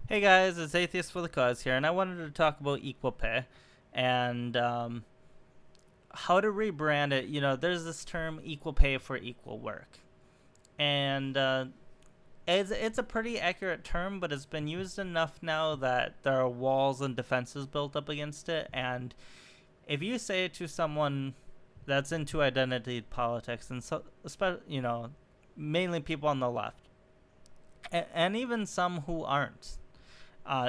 Hey guys, it's Atheist for the Cause here, and I wanted to talk about equal pay and how to rebrand it. There's this term equal pay for equal work, and it's a pretty accurate term, but it's been used enough now that there are walls and defenses built up against it. And if you say it to someone that's into identity politics, and so, mainly people on the left, and even some who aren't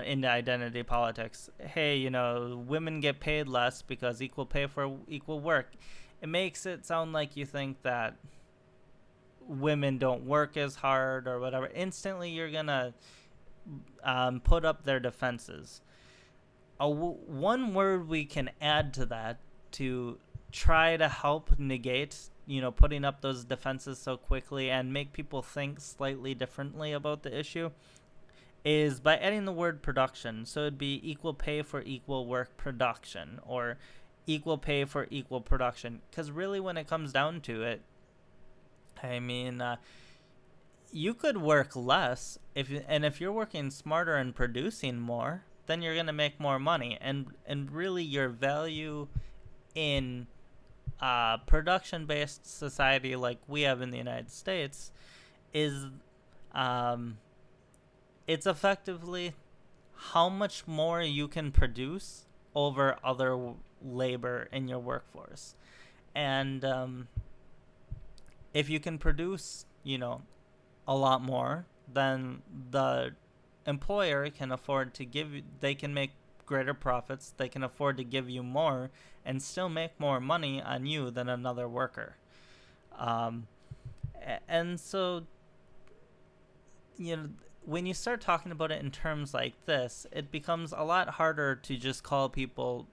into identity politics. Hey, women get paid less because equal pay for equal work. It makes it sound like you think that women don't work as hard or whatever. Instantly, you're gonna put up their defenses. One word we can add to that to try to help negate putting up those defenses so quickly and make people think slightly differently about the issue is by adding the word production. So it'd be equal pay for equal work production, or equal pay for equal production. Because really, when it comes down to it, I mean, you could work less if you're working smarter and producing more, then you're gonna make more money, and really your value in production based society like we have in the United States is um, it's effectively how much more you can produce over other labor in your workforce. And if you can produce, a lot more, then the employer can afford to give you, they can make greater profits, they can afford to give you more and still make more money on you than another worker. Um, and so, you know, when you start talking about it in terms like this, it becomes a lot harder to just call people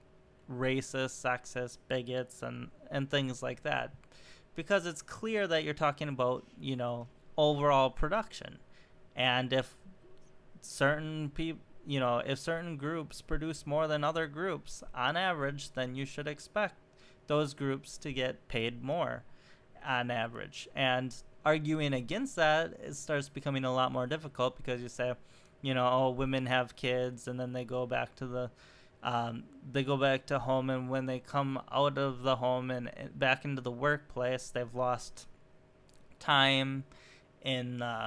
racist, sexist, bigots, and things like that, because it's clear that you're talking about overall production, and if certain people if certain groups produce more than other groups on average, then you should expect those groups to get paid more on average. And arguing against that, it starts becoming a lot more difficult, because you say, oh, women have kids, and then they go back to home, and when they come out of the home and back into the workplace, they've lost time in the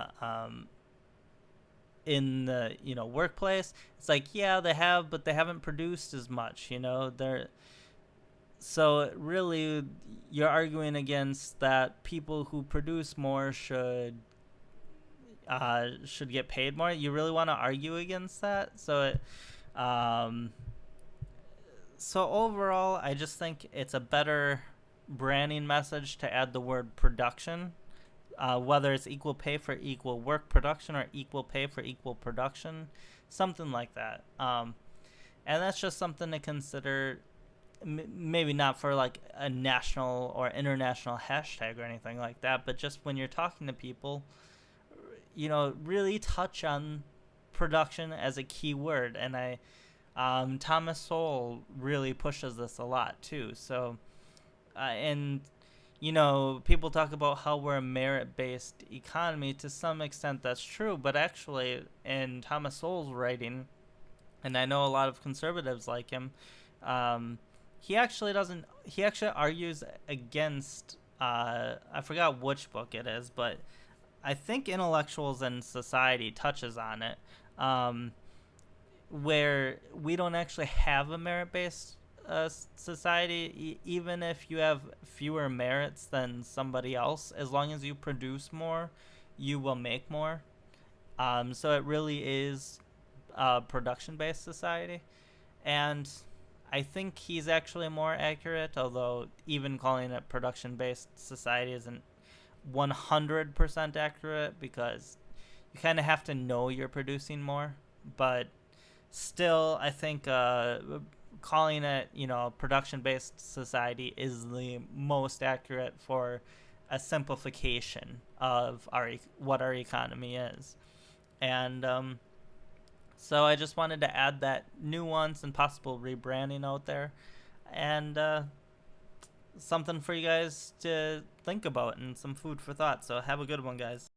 workplace. It's like, yeah, they have, but they haven't produced as much. They're So really, you're arguing against that people who produce more should get paid more. You really want to argue against that? Um, so overall, I just think it's a better branding message to add the word production, whether it's equal pay for equal work production or equal pay for equal production, something like that. And that's just something to consider. Maybe not for like a national or international hashtag or anything like that, but just when you're talking to people, really touch on production as a key word. And Thomas Sowell really pushes this a lot too. So, and people talk about how we're a merit-based economy. To some extent, that's true, but actually, in Thomas Sowell's writing, and I know a lot of conservatives like him, um, he actually doesn't. He actually argues against. I forgot which book it is, but I think Intellectuals and Society touches on it, um, where we don't actually have a merit-based society. Even if you have fewer merits than somebody else, as long as you produce more, you will make more. So it really is a production-based society, and I think he's actually more accurate. Although even calling it production-based society isn't 100% accurate, because you kind of have to know you're producing more. But still, I think calling it, production-based society is the most accurate for a simplification of what our economy is. And so I just wanted to add that nuance and possible rebranding out there, and something for you guys to think about and some food for thought. So have a good one, guys.